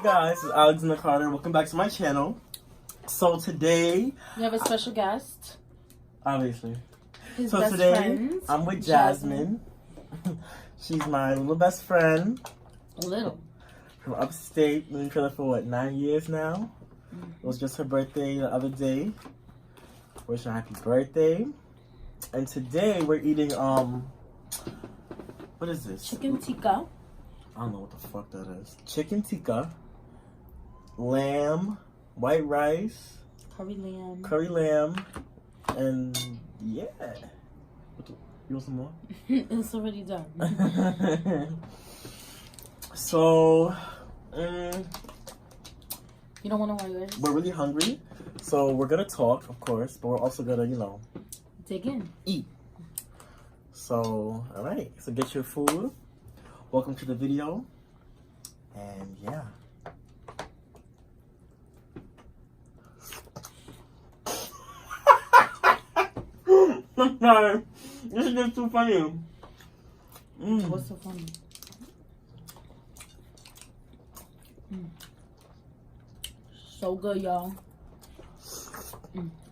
guys, it's Alexander Carter. Welcome back to my channel. So today we have a special guest. Obviously. His so best today friends. I'm with Jasmine. She's my little best friend. Little. From upstate. We've been together for what, 9 years now? It was just her birthday the other day. Wish her happy birthday. And today we're eating what is this? Chicken tikka. I don't know what the fuck that is. Chicken tikka, lamb, white rice, curry lamb, and yeah. You want some more? It's already done. So, you don't want to know what it is? We're really hungry, so we're gonna talk, of course, but we're also gonna, dig in. Eat. So, all right. So get your food. Welcome to the video. And yeah. I'm sorry. This is just too funny. What's so funny? So good, y'all.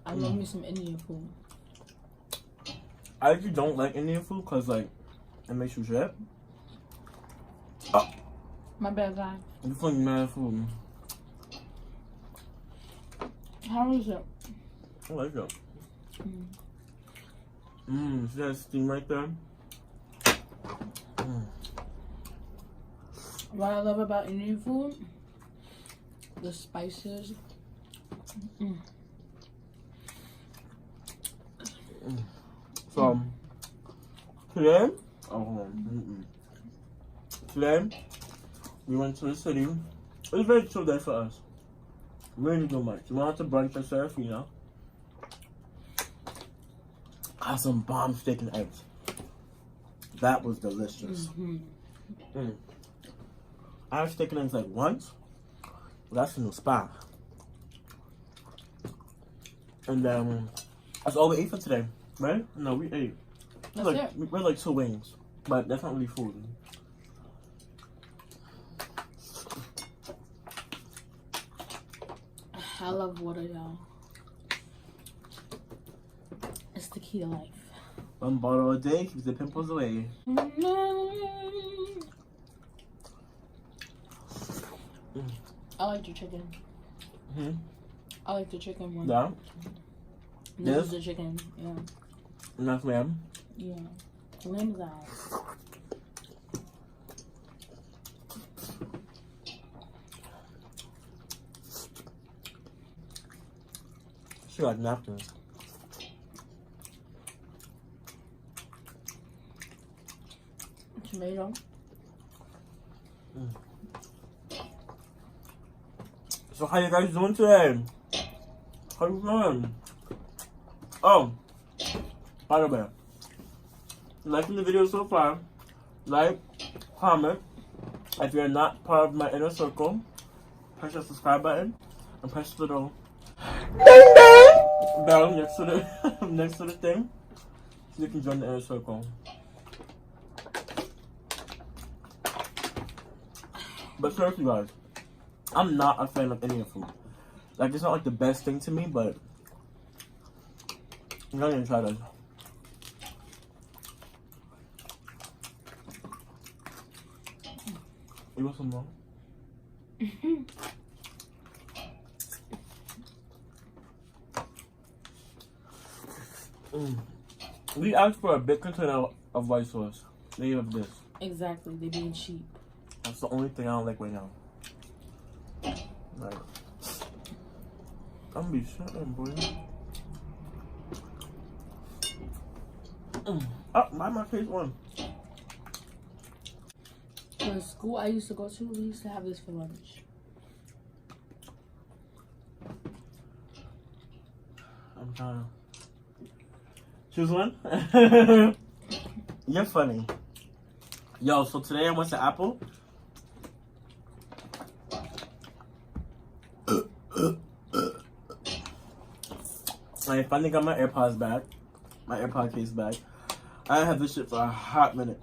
I love me some Indian food. I actually don't like Indian food because, like, it makes you shit. Oh. My bad, guy. You fucking mad food. How is it? I like it. See that steam right there? What I love about Indian food, the spices. So, today, today, we went to the city. It was a very chill day for us. We didn't do much. We went out to brunch at Serafina. I had some bomb steak and eggs. That was delicious. I had steak and eggs like once. That's a new spot. And that's all we ate for today, right? No, we ate. We had like 2 wings, but that's not really food. I love water, y'all. It's the key to life. 1 bottle a day keeps the pimples away. I like the chicken. I like the chicken one. Yeah? This is the chicken, yeah. And that's lamb? Yeah. The lamb is out. She got napkins. Tomato. So how you guys doing today? How you doing? Oh, by the way, liking the video so far, like, comment. If you're not part of my inner circle, press the subscribe button and press the little bell next to the next to the thing so you can join the inner circle. But seriously, guys, I'm not a fan of Indian food. Like, it's not like the best thing to me, but I'm gonna try this. You want some more? We asked for a big container of white sauce. They have this. Exactly, they being cheap. That's the only thing I don't like right now. Like, I'm gonna be shutting, boy. Oh, why my face on? The school I used to go to, we used to have this for lunch. I'm trying to choose one. You're funny. Yo, so today I went to Apple. I finally got my AirPods back. My AirPod case back. I had this shit for a hot minute.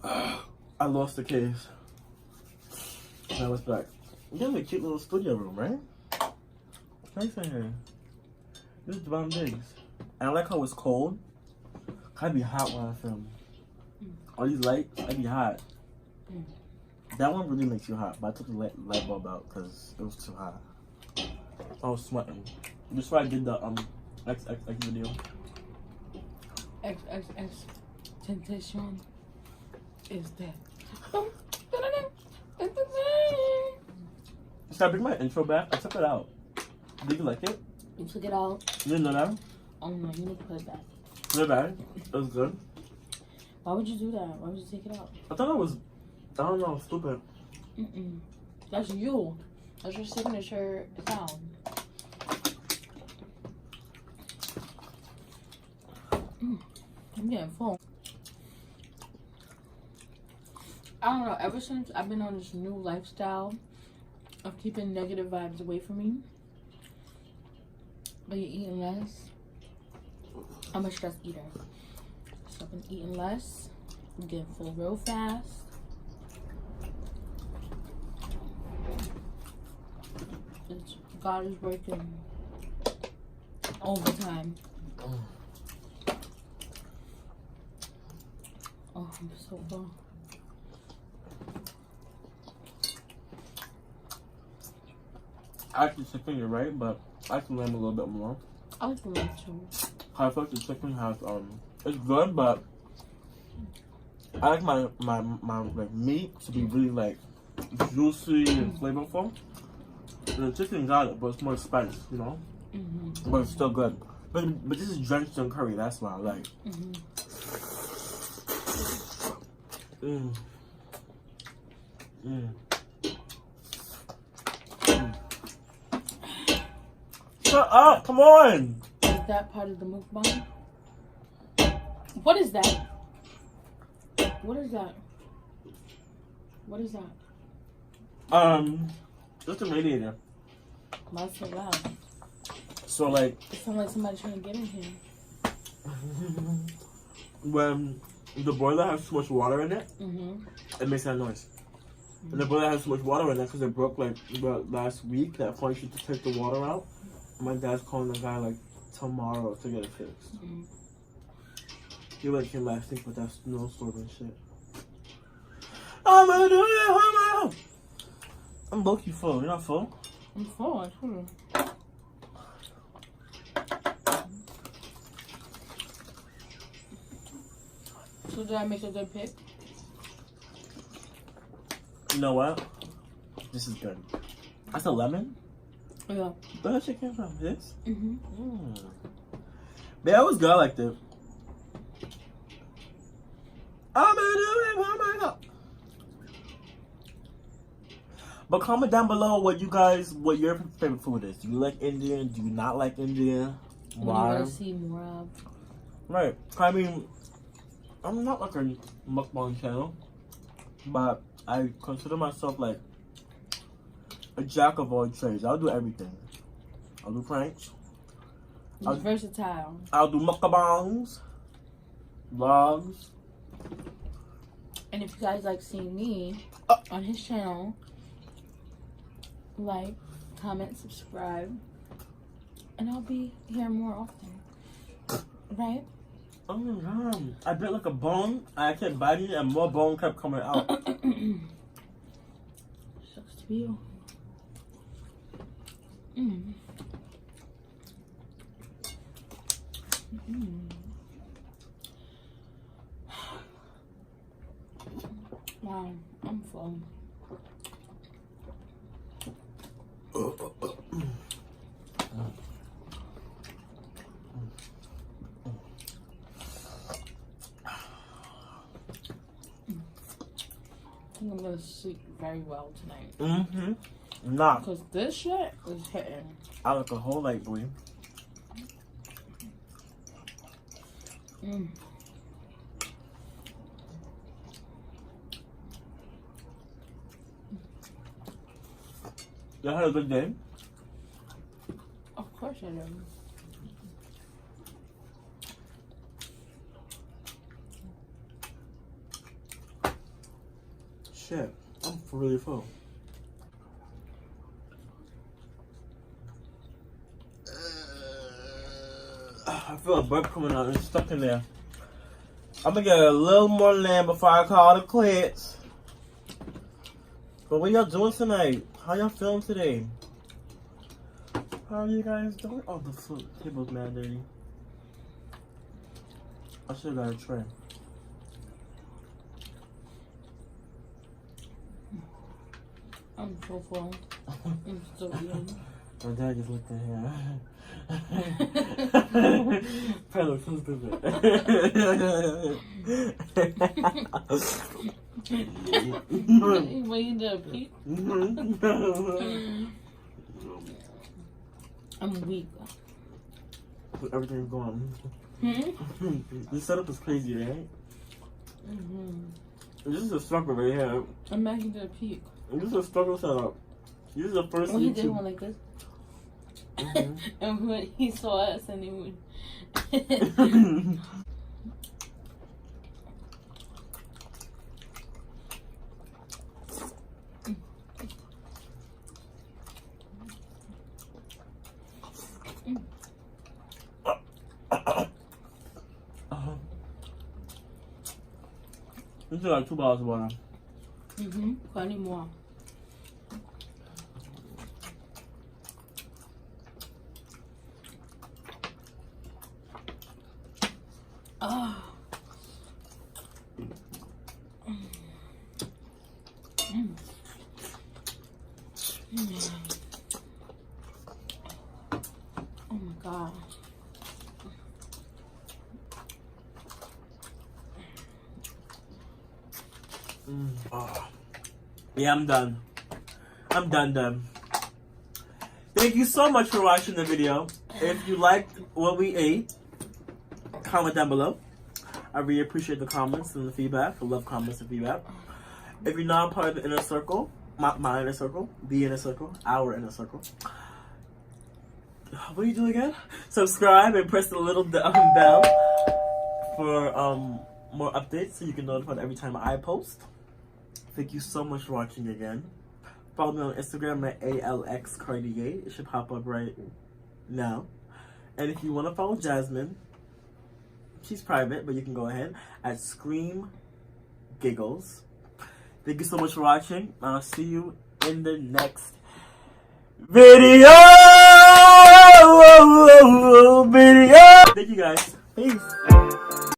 I lost the case. Now it's back. You have a cute little studio room, right? Nice in here. This is Devon Diggs. And I like how it's cold. I'd be hot when I film. All these lights, I'd be hot. That one really makes you hot, but I took the light bulb out because it was too hot. I was sweating. That's why I did the XXX video. XXX Temptation is dead. Should I bring my intro back? I took it out. Did you like it? You took it out. You didn't know that? Oh no, you need to put it back. Put it back? It was good. Why would you do that? Why would you take it out? I thought it was, I don't know, stupid. That's you. That's your signature sound. I'm getting full. I don't know, ever since I've been on this new lifestyle of keeping negative vibes away from me, but you're eating less. I'm a stress eater. So I've been eating less. I'm getting full real fast. God is working overtime. Oh, I'm so full. Actually, chicken, you're right, but I like the lamb a little bit more. I like the lamb too. I feel like the chicken has, it's good, but I like my like meat to be really like juicy and flavorful. And the chicken got it, but it's more spice, you know? But it's still good. But this is drenched in curry, that's why I like. Shut up, come on! Is that part of the mukbang? What is that? What is that? What is that? It's a radiator. Why so loud? So like, It sounds like somebody trying to get in here. when the boiler has too much water in it, it makes that noise. And the boiler has too much water in it because it broke like last week. That point you to take the water out. My dad's calling the guy like tomorrow to get it fixed. He like came last week with that snowstorm and shit. I'm gonna do it. I'm low-key full. You're not full? I'm full, actually. So did I make a good pick? You know what? This is good. That's a lemon? Yeah. Where that shit came from? This? But I was good like this. I'm gonna do it. Oh my god. But comment down below what your favorite food is. Do you like Indian? Do you not like Indian? Why? Why? What do you want to see more of? Right. I mean, I'm not like a mukbang channel, but I consider myself like a jack of all trades. I'll do everything. I'll do pranks. He's versatile. I'll do mukbangs, vlogs. And if you guys like seeing me on his channel, like, comment, subscribe, and I'll be here more often. Right? Oh my god. I bit like a bone. I kept biting it and more bone kept coming out. Sucks to be you. Wow, I'm full. I think I'm gonna sleep very well tonight. Nah. Because this shit is hitting. I look a whole light boy. You had a good day? Of course I do. Shit, I'm really full. feel a burp coming out and it's stuck in there. I'm gonna get a little more lamb before I call it quits. But what y'all doing tonight? How y'all feeling today? How are you guys doing? Oh, the food table's mad dirty. I should have got a tray. I'm so full. I'm so young. My dad just looked at him. That looks so stupid. Wait, the peak? I'm weak. Everything's gone. This setup is crazy, right? This is a struggle right here. I'm back into the peak. This is a struggle setup. This is the first He YouTube. did one like this. And when he saw us and he would. This is like 2 bottles of water. Plenty more. Oh. Oh my God. Yeah, I'm done. I'm done. Thank you so much for watching the video. If you liked what we ate, comment down below. I really appreciate the comments and the feedback. I love comments and feedback. If you're not part of the inner circle, my inner circle, the inner circle, our inner circle, what do you do again? Subscribe and press the little bell for more updates so you can notified every time I post. Thank you so much for watching again. Follow me on Instagram at ALXCartier. It should pop up right now. And if you want to follow Jasmine, she's private, but you can go ahead at Scream Giggles. Thank you so much for watching. I'll see you in the next video. Thank you guys. Peace.